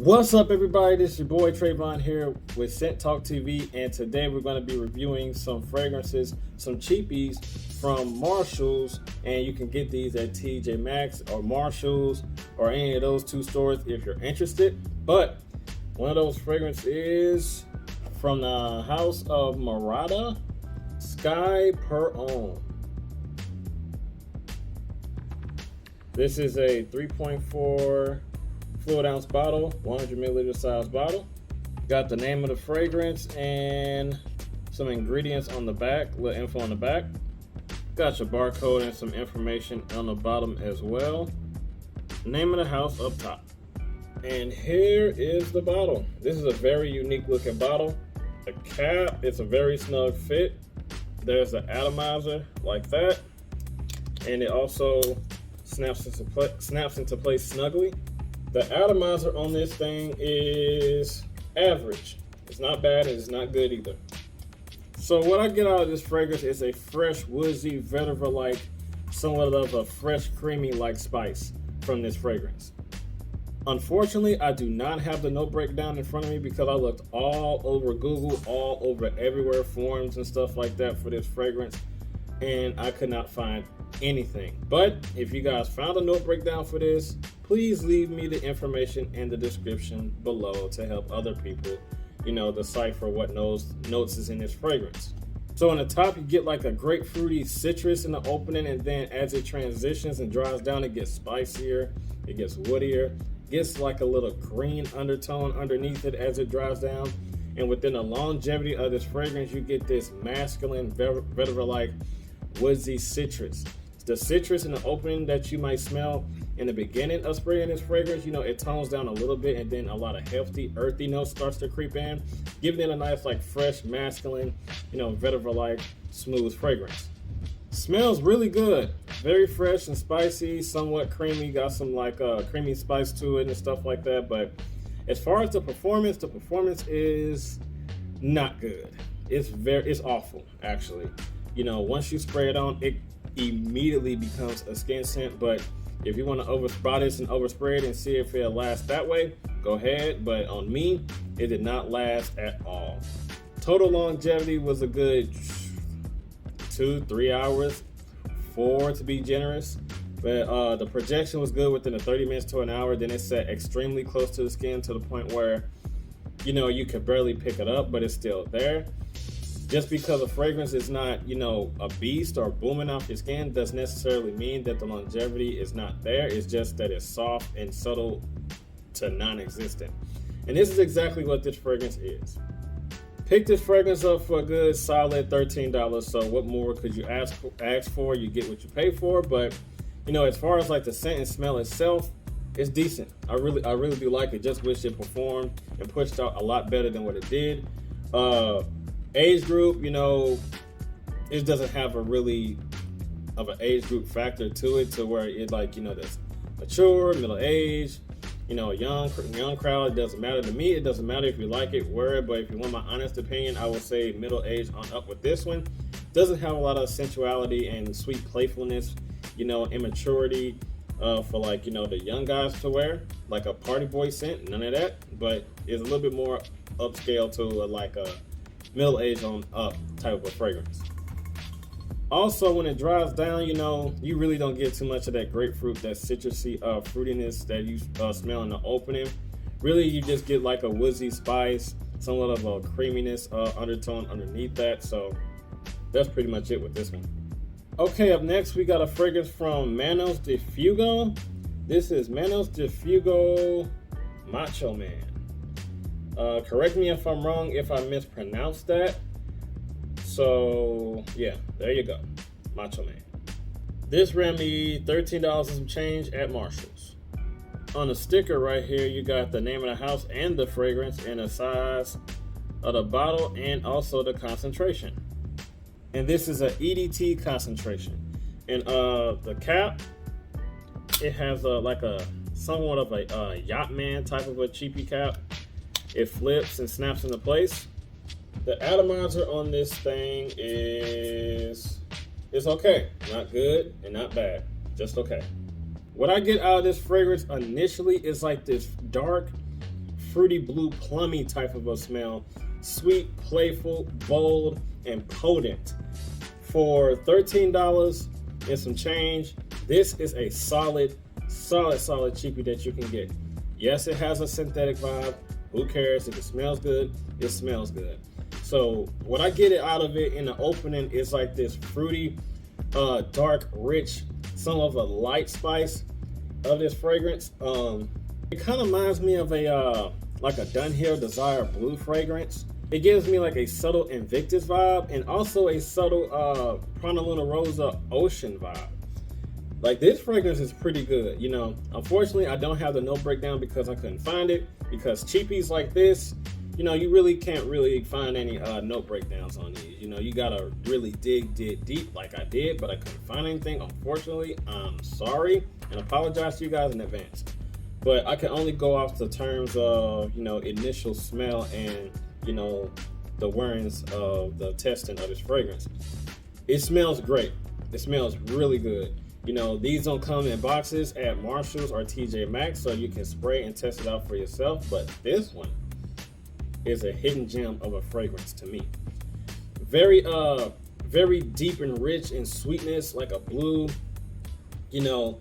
What's up, everybody? This is your boy Trayvon here with Scent Talk TV, and today we're going to be reviewing some fragrances, some cheapies from Marshalls, and you can get these at TJ Maxx or Marshalls or any of those two stores if you're interested. But one of those fragrances is from the house of Mirada, Sky Per Homme. This is a 3.4 fluid ounce bottle, 100 milliliter size bottle. Got the name of the fragrance and some ingredients on the back, little info on the back. Got your barcode and some information on the bottom as well. Name of the house up top. And here is the bottle. This is a very unique looking bottle. The cap, it's a very snug fit. There's the atomizer like that. And it also snaps into place snugly. The atomizer on this thing is average. It's not bad and it's not good either. So what I get out of this fragrance is a fresh, woodsy, vetiver-like, somewhat of a fresh, creamy-like spice from this fragrance. Unfortunately, I do not have the note breakdown in front of me because I looked all over Google, all over everywhere, forums and stuff like that for this fragrance, and I could not find anything. But if you guys found a note breakdown for this, please leave me the information in the description below to help other people, decipher what notes is in this fragrance. So on the top, you get like a grapefruity citrus in the opening, and then as it transitions and dries down, it gets spicier, it gets woodier, gets like a little green undertone underneath it as it dries down. And within the longevity of this fragrance, you get this masculine, vetiver-like, woodsy citrus. The citrus in the opening that you might smell in the beginning of spraying this fragrance, it tones down a little bit, and then a lot of healthy, earthy notes starts to creep in, giving it a nice, like, fresh, masculine, vetiver-like, smooth fragrance. Smells really good. Very fresh and spicy, somewhat creamy, got some, creamy spice to it and stuff like that. But as far as the performance is not good. It's awful, actually. Once you spray it on, it immediately becomes a skin scent. But if you want to overspray this and overspray it and see if it'll last that way, go ahead. But on me, it did not last at all. Total longevity was a good 2-3 hours, 4 to be generous. But the projection was good within the 30 minutes to an hour. Then it set extremely close to the skin to the point where you could barely pick it up, but it's still there. Just because a fragrance is not, a beast or booming off your skin doesn't necessarily mean that the longevity is not there. It's just that it's soft and subtle to non-existent. And this is exactly what this fragrance is. Pick this fragrance up for a good solid $13. So what more could you ask for? You get what you pay for. But, as far as like the scent and smell itself, it's decent. I really do like it. Just wish it performed and pushed out a lot better than what it did. Age group, it doesn't have a really of an age group factor to it, to where it's like, that's mature, middle age, young crowd. It doesn't matter to me. It doesn't matter if you like it, wear it. But if you want my honest opinion, I would say middle age on up with this one. Doesn't have a lot of sensuality and sweet playfulness, immaturity for the young guys to wear, like a party boy scent. None of that. But it's a little bit more upscale to a middle age on up type of a fragrance. Also, when it dries down, you really don't get too much of that grapefruit, that citrusy fruitiness that you smell in the opening. Really, you just get like a woodsy spice, somewhat of a creaminess undertone underneath that. So that's pretty much it with this one. Okay, up next we got a fragrance from Manos de Fuego. This is Manos de Fuego Macho Man. Correct me if I'm wrong if I mispronounced that. So yeah, there you go, Macho Man. This ran me $13 and some change at Marshalls. On the sticker right here, you got the name of the house and the fragrance and the size of the bottle and also the concentration. And this is an EDT concentration. And the cap, it has somewhat of a yacht man type of a cheapie cap. It flips and snaps into place. The atomizer on this thing is okay. Not good and not bad. Just okay. What I get out of this fragrance initially is like this dark, fruity blue plummy type of a smell. Sweet, playful, bold, and potent. For $13 and some change, this is a solid cheapie that you can get. Yes, it has a synthetic vibe. Who cares? If it smells good, it smells good. So what I get it out of it in the opening is like this fruity, dark, rich, some of a light spice of this fragrance. It kind of reminds me of a like a Dunhill Desire Blue fragrance. It gives me like a subtle Invictus vibe and also a subtle Prana Luna Rosa Ocean vibe. Like, this fragrance is pretty good, you know. Unfortunately, I don't have the note breakdown because I couldn't find it, because cheapies like this, you know, you really can't really find any note breakdowns on these. You know, you gotta really dig deep like I did, but I couldn't find anything. Unfortunately, I'm sorry and apologize to you guys in advance. But I can only go off the terms of, you know, initial smell and, you know, the wearings of the testing of this fragrance. It smells great. It smells really good. You know, these don't come in boxes at Marshalls or TJ Maxx, so you can spray and test it out for yourself. But this one is a hidden gem of a fragrance to me. Very deep and rich in sweetness, like a blue, you know,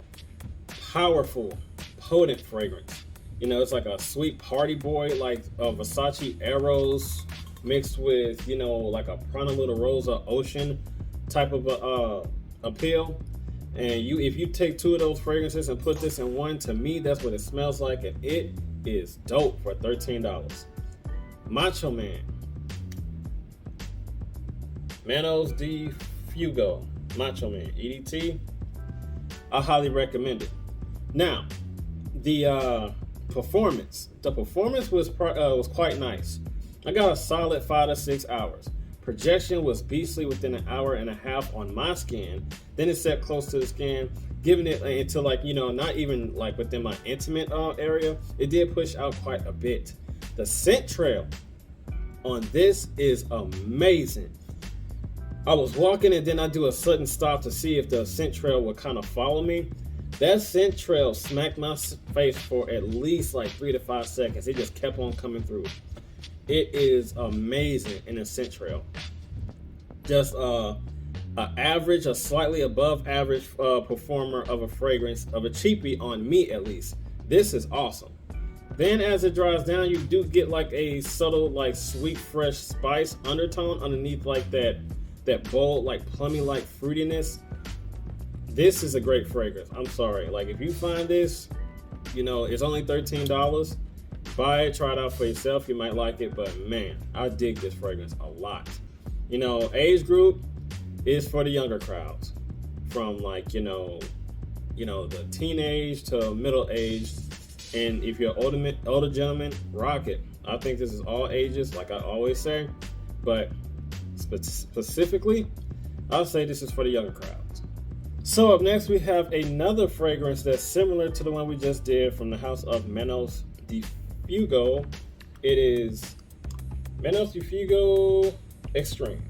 powerful, potent fragrance. You know, it's like a sweet party boy, like a Versace Eros mixed with, you know, like a Prana Luna Rosa Ocean type of appeal. And if you take two of those fragrances and put this in one, to me, that's what it smells like, and it is dope for $13. Macho Man. Manos de Fuego. Macho Man. EDT. I highly recommend it. Now, the performance. The performance was quite nice. I got a solid 5 to 6 hours. Projection was beastly within an hour and a half on my skin. Then it set close to the skin, giving it into, like, you know, not even like within my intimate area. It did push out quite a bit. The scent trail on this is amazing. I was walking and then I do a sudden stop to see if the scent trail would kind of follow me. That scent trail smacked my face for at least like 3 to 5 seconds. It just kept on coming through. It is amazing in a scent trail. Just a slightly above average performer of a fragrance, of a cheapie on me at least. This is awesome. Then as it dries down, you do get like a subtle, like sweet, fresh spice undertone underneath, like that bold, like plummy, like fruitiness. This is a great fragrance. I'm sorry. Like, if you find this, you know, it's only $13. Buy it, try it out for yourself. You might like it, but man, I dig this fragrance a lot. You know, age group is for the younger crowds, from like, you know, the teenage to middle age. And if you're older gentleman, rock it. I think this is all ages, like I always say, but specifically, I'll say this is for the younger crowds. So up next, we have another fragrance that's similar to the one we just did from the house of Manos de Fuego. It is Manos de Fuego Extreme.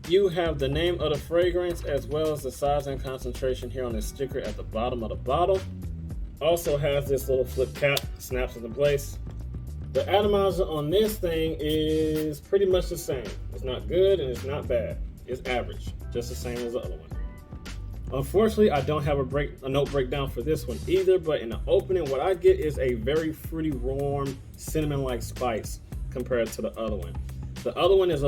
You have the name of the fragrance as well as the size and concentration here on the sticker at the bottom of the bottle. Also has this little flip cap, snaps into place. The atomizer on this thing is pretty much the same. It's not good and it's not bad. It's average, just the same as the other one. Unfortunately, I don't have a note breakdown for this one either, but in the opening, what I get is a very fruity, warm, cinnamon-like spice compared to the other one. The other one is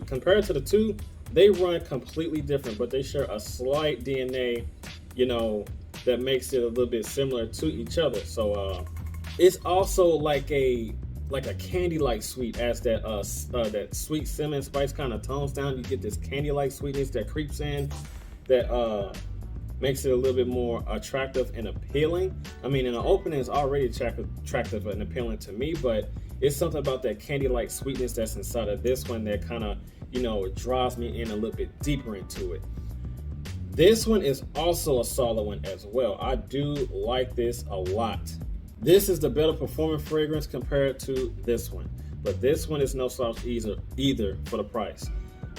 compared to the two, they run completely different, but they share a slight DNA, you know, that makes it a little bit similar to each other. So it's also like a candy-like sweet, as that sweet cinnamon spice kind of tones down. You get this candy-like sweetness that creeps in, that makes it a little bit more attractive and appealing. I mean, in the opening, it's already attractive and appealing to me, but it's something about that candy-like sweetness that's inside of this one that kind of, you know, draws me in a little bit deeper into it. This one is also a solid one as well. I do like this a lot. This is the better performing fragrance compared to this one, but this one is no slouch either for the price.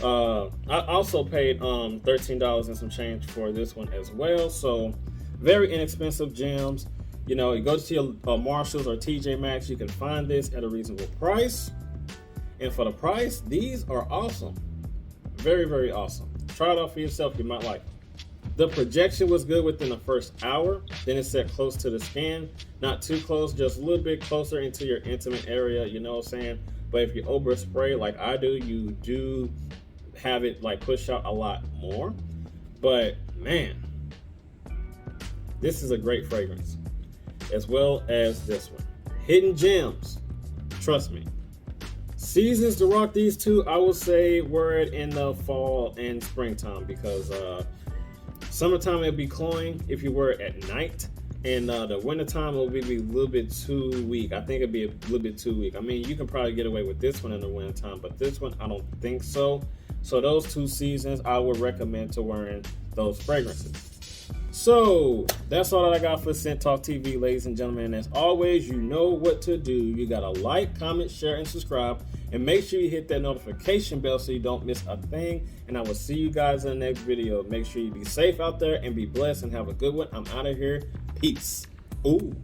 I also paid $13 and some change for this one as well. So very inexpensive gems. You know, you go to your Marshalls or TJ Maxx, you can find this at a reasonable price. And for the price, these are awesome. Very, very awesome. Try it out for yourself. You might like them. The projection was good within the first hour. Then it set close to the skin. Not too close, just a little bit closer into your intimate area, you know what I'm saying? But if you overspray like I do, you do have it like push out a lot more. But man, this is a great fragrance, as well as this one. Hidden gems. Trust me. Seasons to rock these two, I would say wear it in the fall and springtime, because summertime it'll be cloying if you wear it at night, and the wintertime will be a little bit too weak. I think it'd be a little bit too weak. I mean, you can probably get away with this one in the wintertime, but this one I don't think so. So those 2 seasons, I would recommend to wearing those fragrances. So that's all that I got for Scent Talk TV, ladies and gentlemen. As always, you know what to do. You gotta like, comment, share, and subscribe, and make sure you hit that notification bell so you don't miss a thing. And I will see you guys in the next video. Make sure you be safe out there and be blessed and have a good one. I'm out of here. Peace. Ooh.